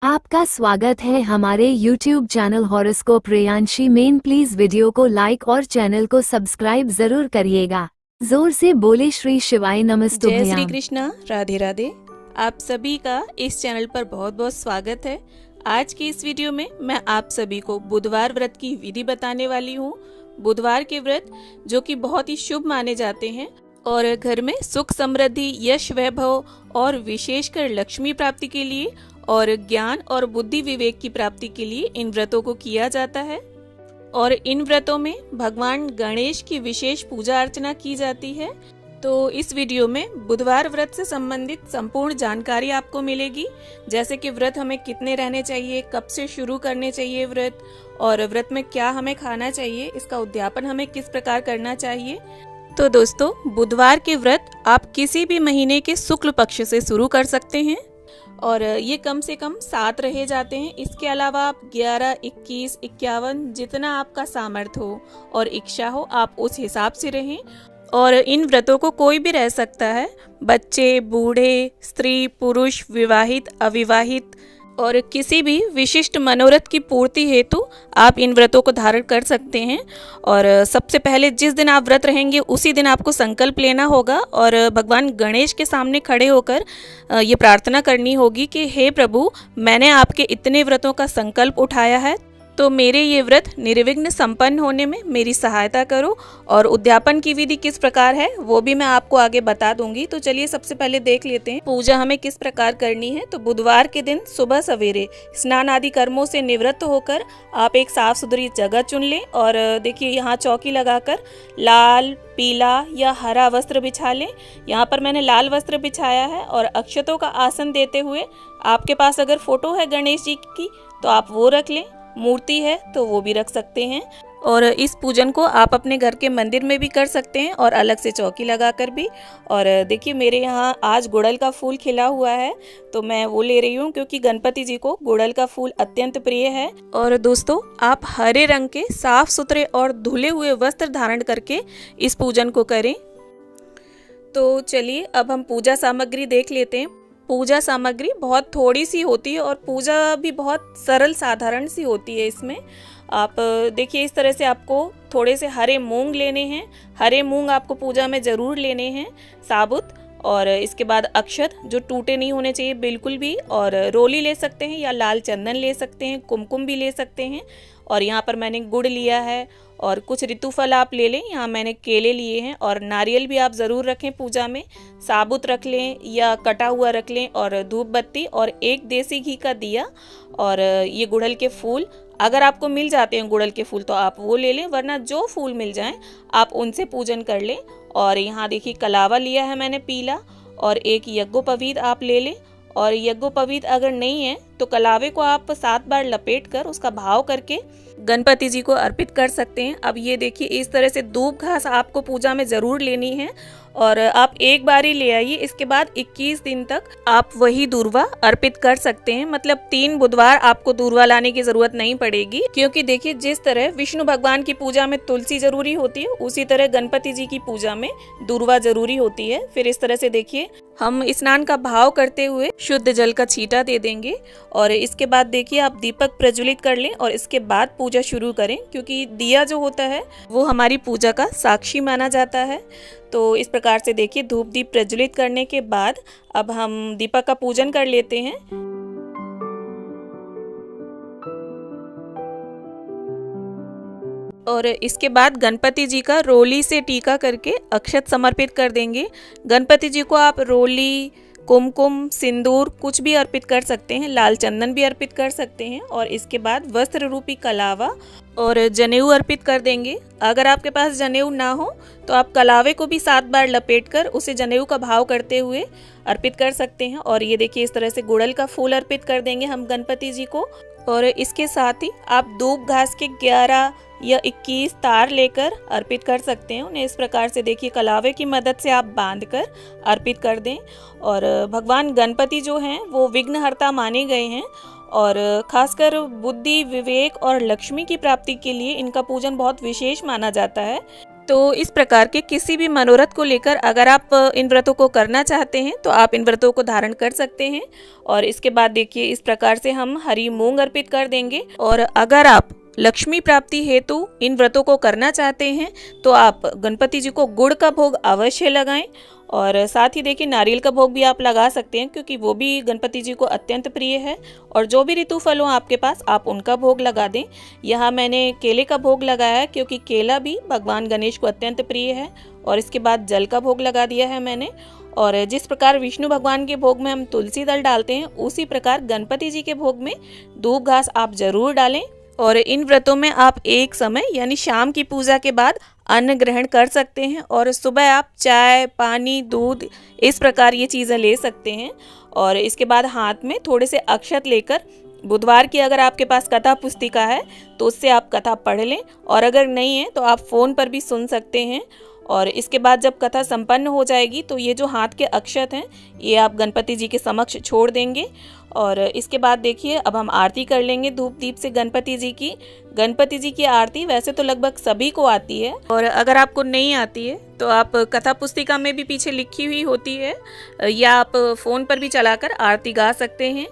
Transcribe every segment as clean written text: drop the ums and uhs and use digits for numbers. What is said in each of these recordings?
आपका स्वागत है हमारे YouTube चैनल हॉरोस्कोप प्रियांशी में। प्लीज वीडियो को लाइक और चैनल को सब्सक्राइब जरूर करिएगा। जोर से बोले श्री शिवाय जय नमस्तुभ्याम। श्री कृष्णा, राधे राधे। आप सभी का इस चैनल पर बहुत बहुत स्वागत है। आज की इस वीडियो में मैं आप सभी को बुधवार व्रत की विधि बताने वाली हूँ। बुधवार के व्रत जो कि बहुत ही शुभ माने जाते हैं और घर में सुख समृद्धि, यश, वैभव और विशेषकर लक्ष्मी प्राप्ति के लिए और ज्ञान और बुद्धि विवेक की प्राप्ति के लिए इन व्रतों को किया जाता है। और इन व्रतों में भगवान गणेश की विशेष पूजा अर्चना की जाती है। तो इस वीडियो में बुधवार व्रत से संबंधित संपूर्ण जानकारी आपको मिलेगी, जैसे कि व्रत हमें कितने रहने चाहिए, कब से शुरू करने चाहिए व्रत, और व्रत में क्या हमें खाना चाहिए, इसका उद्यापन हमें किस प्रकार करना चाहिए। तो दोस्तों, बुधवार के व्रत आप किसी भी महीने के शुक्ल पक्ष से शुरू कर सकते हैं और ये कम से कम 7 रहे जाते हैं। इसके अलावा आप 11, 21, 51 जितना आपका सामर्थ्य हो और इच्छा हो आप उस हिसाब से रहें। और इन व्रतों को कोई भी रह सकता है, बच्चे, बूढ़े, स्त्री, पुरुष, विवाहित, अविवाहित, और किसी भी विशिष्ट मनोरथ की पूर्ति हेतु आप इन व्रतों को धारण कर सकते हैं। और सबसे पहले जिस दिन आप व्रत रहेंगे उसी दिन आपको संकल्प लेना होगा और भगवान गणेश के सामने खड़े होकर ये प्रार्थना करनी होगी कि हे प्रभु, मैंने आपके इतने व्रतों का संकल्प उठाया है, तो मेरे ये व्रत निर्विघ्न संपन्न होने में मेरी सहायता करो। और उद्यापन की विधि किस प्रकार है वो भी मैं आपको आगे बता दूंगी। तो चलिए सबसे पहले देख लेते हैं पूजा हमें किस प्रकार करनी है। तो बुधवार के दिन सुबह सवेरे स्नान आदि कर्मों से निवृत्त होकर आप एक साफ सुथरी जगह चुन लें और देखिए यहाँ चौकी लगाकर लाल, पीला या हरा वस्त्र बिछा लें। यहाँ पर मैंने लाल वस्त्र बिछाया है और अक्षतों का आसन देते हुए, आपके पास अगर फोटो है गणेश जी की तो आप वो रख लें, मूर्ति है तो वो भी रख सकते हैं। और इस पूजन को आप अपने घर के मंदिर में भी कर सकते हैं और अलग से चौकी लगाकर भी। और देखिए मेरे यहाँ आज गुड़हल का फूल खिला हुआ है तो मैं वो ले रही हूँ, क्योंकि गणपति जी को गुड़हल का फूल अत्यंत प्रिय है। और दोस्तों, आप हरे रंग के साफ सुथरे और धुले हुए वस्त्र धारण करके इस पूजन को करें। तो चलिए अब हम पूजा सामग्री देख लेते हैं। पूजा सामग्री बहुत थोड़ी सी होती है और पूजा भी बहुत सरल साधारण सी होती है। इसमें आप देखिए इस तरह से आपको थोड़े से हरे मूंग लेने हैं। हरे मूंग आपको पूजा में ज़रूर लेने हैं साबुत। और इसके बाद अक्षत जो टूटे नहीं होने चाहिए बिल्कुल भी, और रोली ले सकते हैं या लाल चंदन ले सकते हैं, कुमकुम भी ले सकते हैं। और यहाँ पर मैंने गुड़ लिया है और कुछ ऋतुफल आप ले लें। यहाँ मैंने केले लिए हैं और नारियल भी आप ज़रूर रखें पूजा में, साबुत रख लें या कटा हुआ रख लें, और धूप बत्ती और एक देसी घी का दिया। और ये गुड़हल के फूल अगर आपको मिल जाते हैं गुड़हल के फूल तो आप वो ले लें, वरना जो फूल मिल जाएं आप उनसे पूजन कर लें। और यहाँ देखिए कलावा लिया है मैंने पीला, और एक यज्ञोपवीत आप ले लें। और यज्ञोपवीत अगर नहीं है तो कलावे को आप 7 बार लपेट कर उसका भाव करके गणपति जी को अर्पित कर सकते हैं। अब ये देखिए इस तरह से धूप घास आपको पूजा में ज़रूर लेनी है और आप एक बार ही ले आइए। इसके बाद 21 दिन तक आप वही दूर्वा अर्पित कर सकते हैं। मतलब 3 बुधवार आपको दूर्वा लाने की जरूरत नहीं पड़ेगी, क्योंकि देखिए जिस तरह विष्णु भगवान की पूजा में तुलसी जरूरी होती है उसी तरह गणपति जी की पूजा में दूर्वा जरूरी होती है। फिर इस तरह से देखिए हम स्नान का भाव करते हुए शुद्ध जल का छींटा दे देंगे और इसके बाद देखिए आप दीपक प्रज्वलित कर लें और इसके बाद पूजा शुरू करें, क्योंकि दिया जो होता है वो हमारी पूजा का साक्षी माना जाता है। तो इस प्रकार से देखिए धूप दीप प्रज्वलित करने के बाद अब हम दीपक का पूजन कर लेते हैं। और इसके बाद गणपति जी का रोली से टीका करके अक्षत समर्पित कर देंगे। गणपति जी को आप रोली, कुमकुम, सिंदूर कुछ भी अर्पित कर सकते हैं, लाल चंदन भी अर्पित कर सकते हैं। और इसके बाद वस्त्र रूपी कलावा और जनेऊ अर्पित कर देंगे। अगर आपके पास जनेऊ ना हो तो आप कलावे को भी 7 बार लपेटकर उसे जनेऊ का भाव करते हुए अर्पित कर सकते हैं। और ये देखिए इस तरह से गुड़हल का फूल अर्पित कर देंगे हम गणपति जी को। और इसके साथ ही आप धूप घास के 11 या 21 तार लेकर अर्पित कर सकते हैं। उन्हें इस प्रकार से देखिए कलावे की मदद से आप बांधकर अर्पित कर दें। और भगवान गणपति जो हैं वो विघ्नहर्ता माने गए हैं और खासकर बुद्धि, विवेक और लक्ष्मी की प्राप्ति के लिए इनका पूजन बहुत विशेष माना जाता है। तो इस प्रकार के किसी भी मनोरथ को लेकर अगर आप इन व्रतों को करना चाहते हैं तो आप इन व्रतों को धारण कर सकते हैं। और इसके बाद देखिए इस प्रकार से हम हरी मूंग अर्पित कर देंगे। और अगर आप लक्ष्मी प्राप्ति हेतु इन व्रतों को करना चाहते हैं तो आप गणपति जी को गुड़ का भोग अवश्य लगाएं। और साथ ही देखिए नारियल का भोग भी आप लगा सकते हैं, क्योंकि वो भी गणपति जी को अत्यंत प्रिय है। और जो भी ऋतु फल हो आपके पास आप उनका भोग लगा दें। यहाँ मैंने केले का भोग लगाया है, क्योंकि केला भी भगवान गणेश को अत्यंत प्रिय है। और इसके बाद जल का भोग लगा दिया है मैंने। और जिस प्रकार विष्णु भगवान के भोग में हम तुलसी दल डालते हैं, उसी प्रकार गणपति जी के भोग में दूब घास आप जरूर डालें। और इन व्रतों में आप एक समय यानी शाम की पूजा के बाद अन्न ग्रहण कर सकते हैं। और सुबह आप चाय, पानी, दूध इस प्रकार ये चीज़ें ले सकते हैं। और इसके बाद हाथ में थोड़े से अक्षत लेकर बुधवार की अगर आपके पास कथा पुस्तिका है तो उससे आप कथा पढ़ लें। और अगर नहीं है तो आप फ़ोन पर भी सुन सकते हैं। और इसके बाद जब कथा संपन्न हो जाएगी तो ये जो हाथ के अक्षत हैं ये आप गणपति जी के समक्ष छोड़ देंगे। और इसके बाद देखिए अब हम आरती कर लेंगे धूप दीप से गणपति जी की। गणपति जी की आरती वैसे तो लगभग सभी को आती है, और अगर आपको नहीं आती है तो आप कथा पुस्तिका में भी पीछे लिखी हुई होती है, या आप फ़ोन पर भी चलाकर आरती गा सकते हैं।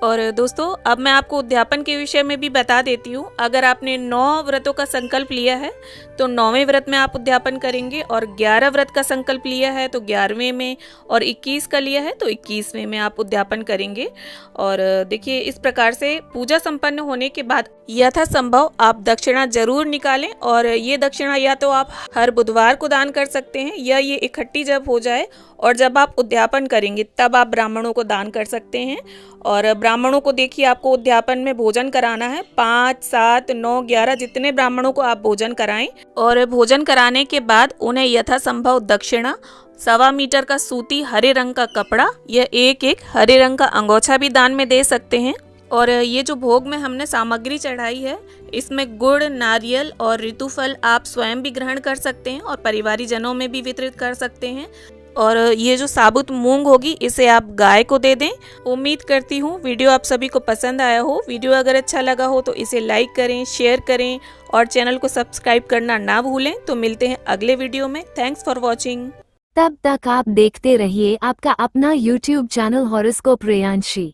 और दोस्तों अब मैं आपको उद्यापन के विषय में भी बता देती हूँ। अगर आपने 9 व्रतों का संकल्प लिया है तो 9वें व्रत में आप उद्यापन करेंगे, और 11 व्रत का संकल्प लिया है तो 11वें में, और 21 का लिया है तो 21वें में आप उद्यापन करेंगे। और देखिए इस प्रकार से पूजा संपन्न होने के बाद यथासंभव आप दक्षिणा जरूर निकालें। और ये दक्षिणा या तो आप हर बुधवार को दान कर सकते हैं, या ये इकट्ठी जब हो जाए और जब आप उद्यापन करेंगे तब आप ब्राह्मणों को दान कर सकते हैं। और ब्राह्मणों को देखिए आपको उद्यापन में भोजन कराना है, 5, 7, 9, 11 जितने ब्राह्मणों को आप भोजन कराएं। और भोजन कराने के बाद उन्हें यथासंभव दक्षिणा 1.25 मीटर का सूती हरे रंग का कपड़ा या एक हरे रंग का अंगोछा भी दान में दे सकते हैं। और ये जो भोग में हमने सामग्री चढ़ाई है इसमें गुड़, नारियल और ऋतुफल आप स्वयं भी ग्रहण कर सकते हैं और परिवारी जनों में भी वितरित कर सकते हैं। और ये जो साबुत मूंग होगी इसे आप गाय को दे दें। उम्मीद करती हूँ वीडियो आप सभी को पसंद आया हो। वीडियो अगर अच्छा लगा हो तो इसे लाइक करें, शेयर करें और चैनल को सब्सक्राइब करना ना भूलें। तो मिलते हैं अगले वीडियो में। Thanks for watching. तब तक आप देखते रहिए आपका अपना YouTube चैनल हॉरोस्कोप प्रेयांशी।